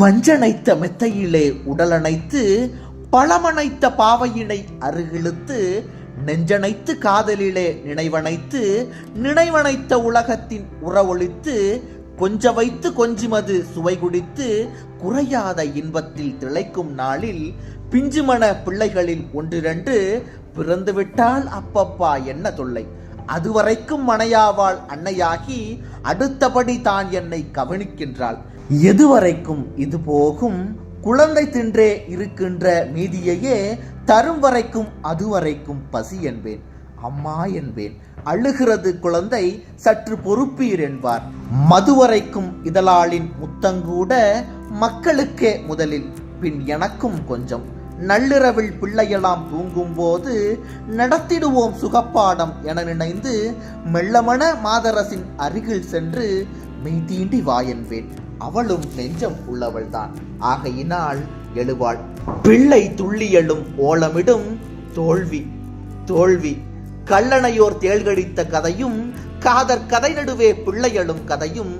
பஞ்சனைத்த மெத்தையிலே உடலணைத்து பழமனைத்த பாவையினை அருகிழுத்து நெஞ்சனைத்து காதலிலே நினைவனைத்து நினைவனைத்த உலகத்தின் உறவொழித்து கொஞ்ச வைத்து கொஞ்சிமது சுவை குடித்து குறையாத இன்பத்தில் திளைக்கும் நாளில் பிஞ்சுமண பிள்ளைகளில் ஒன்றிரண்டு பிறந்துவிட்டால் அப்பப்பா என்ன தொல்லை, அதுவரைக்கும் மனையாவாள் அன்னையாகி அடுத்தபடி தான் என்னை கவனிக்கின்றாள். எதுவரைக்கும் இது போகும், குழந்தை தின்றே இருக்கின்ற மீதியையே தரும் வரைக்கும் அதுவரைக்கும் பசி என்பேன், அம்மா என்பேன். அழுகிறது குழந்தை, சற்று பொறுப்பீர் என்பார். மதுவரைக்கும் இதழாளின் முத்தங்கூட மக்களுக்கே முதலில், பின் எனக்கும் கொஞ்சம். நள்ளிரவில் பிள்ளையெல்லாம் தூங்கும் போது நடத்திடுவோம் சுகப்பாடம் என நினைந்து மெல்லமன மாதரசின் அருகில் சென்று மெய் தீண்டி வா என்பேன். அவளும் நெஞ்சம் உள்ளவள்தான், ஆகையினால் எழுவாள். பிள்ளை துள்ளி எழும் ஓலமிடும் தோல்வி தோல்வி, கல்லணையோர் தேள்கடித்த கதையும் காதற் கதை நடுவே பிள்ளையழும் கதையும்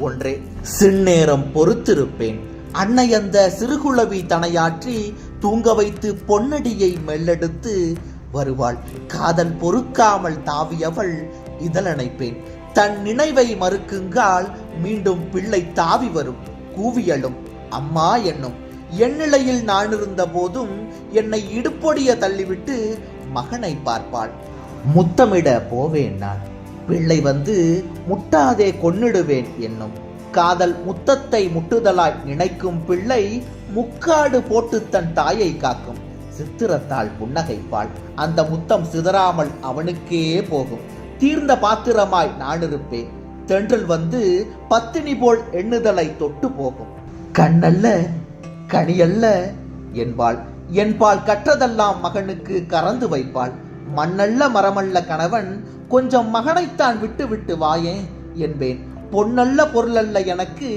ஒன்றே. சின்னேரம் பொறுத்திருப்பேன். அன்னை அந்த சிறுகுளவி தனையாற்றி தூங்க வைத்து பொன்னடியை மெல்லெடுத்து வருவாள். காதல் பொறுக்காமல் தாவியவள் இதழணைப்பேன். தன் நினைவை மறுக்குங்கால் மீண்டும் பிள்ளை தாவி வரும், கூவியலும் அம்மா என்னும். என் நிலையில் நான் இருந்த போதும் என்னை இடுப்பொடிய தள்ளிவிட்டு மகனை பார்ப்பாள். முத்தமிட போவேன் நான், பிள்ளை வந்து முட்டாதே கொன்னிடுவேன் என்னும். காதல் முத்தத்தை முட்டுதலாய் நினைக்கும் பிள்ளை முக்காடு போட்டு தன் தாயை காக்கும். சித்திரத்தால் புன்னகைப்பாள். அந்த முத்தம் சிதறாமல் அவனுக்கே போகும். தீர்ந்த பாத்திரமாய் நான் இருப்பேன். தென்றல் வந்து பத்தினி போல் எண்ணுதலை தொட்டு போகும். கண்ணல்ல கனியல்ல என்பாள். என்பாள் கற்றதெல்லாம் மகனுக்கு கறந்து வைப்பாள். மண்ணல்ல மரமல்ல கணவன், கொஞ்சம் மகனைத்தான் விட்டு விட்டு வாயே என்பேன். பொன்னல்ல பொருளல்ல எனக்கு,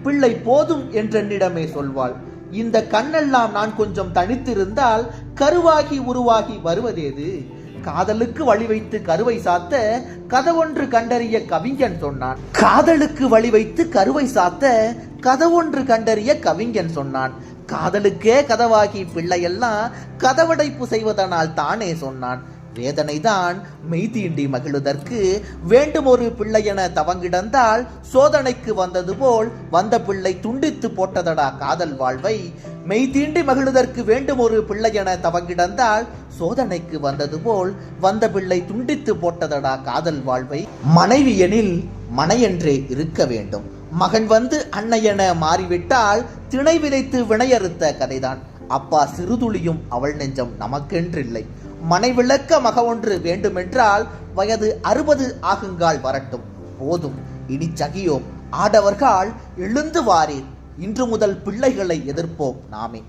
பிள்ளை போதும் என்றென்னிடமே சொல்வாள். இந்த கண்ணெல்லாம் நான் கொஞ்சம் தனித்திருந்தால் கருவாகி உருவாகி வருவதேது? காதலுக்கு வழி வைத்து கருவை சாத்த கதவொன்று கண்டறிய கவிஞன் சொன்னான். காதலுக்கு வழி வைத்து கருவை சாத்த கதவொன்று கண்டறிய கவிஞன் சொன்னான். காதலுக்கே கதவாகி பிள்ளையெல்லாம் கதவடைப்பு செய்வதனால் தானே சொன்னான். வேதனைதான் மெய்தீண்டி மகிழுதற்கு வேண்டும் ஒரு பிள்ளையென தவங்கிடந்தால் சோதனைக்கு வந்தது போல் வந்த பிள்ளை துண்டித்து போட்டதடா காதல் வாழ்வை. மெய்தீண்டி மகிழுதற்கு வேண்டும் ஒரு பிள்ளையென தவங்கிடந்தால் சோதனைக்கு வந்தது போல் வந்த பிள்ளை துண்டித்து போட்டதடா காதல் வாழ்வை. மனைவி எனில் மனையென்றே இருக்க வேண்டும். மகன் வந்து அன்னையென மாறிவிட்டால் திணை விதைத்து வினையறுத்த கதைதான். அப்பா சிறுதுளியும் அவள் நெஞ்சம் நமக்கென்றில்லை. மனை விளக்க மக ஒன்று வேண்டுமென்றால் வயது 60 ஆகுங்கால் வரட்டும், போதும் இனி சகியோம். ஆடவர்கள் எழுந்து வாரீர், இன்று முதல் பிள்ளைகளை எதிர்ப்போம் நாமே.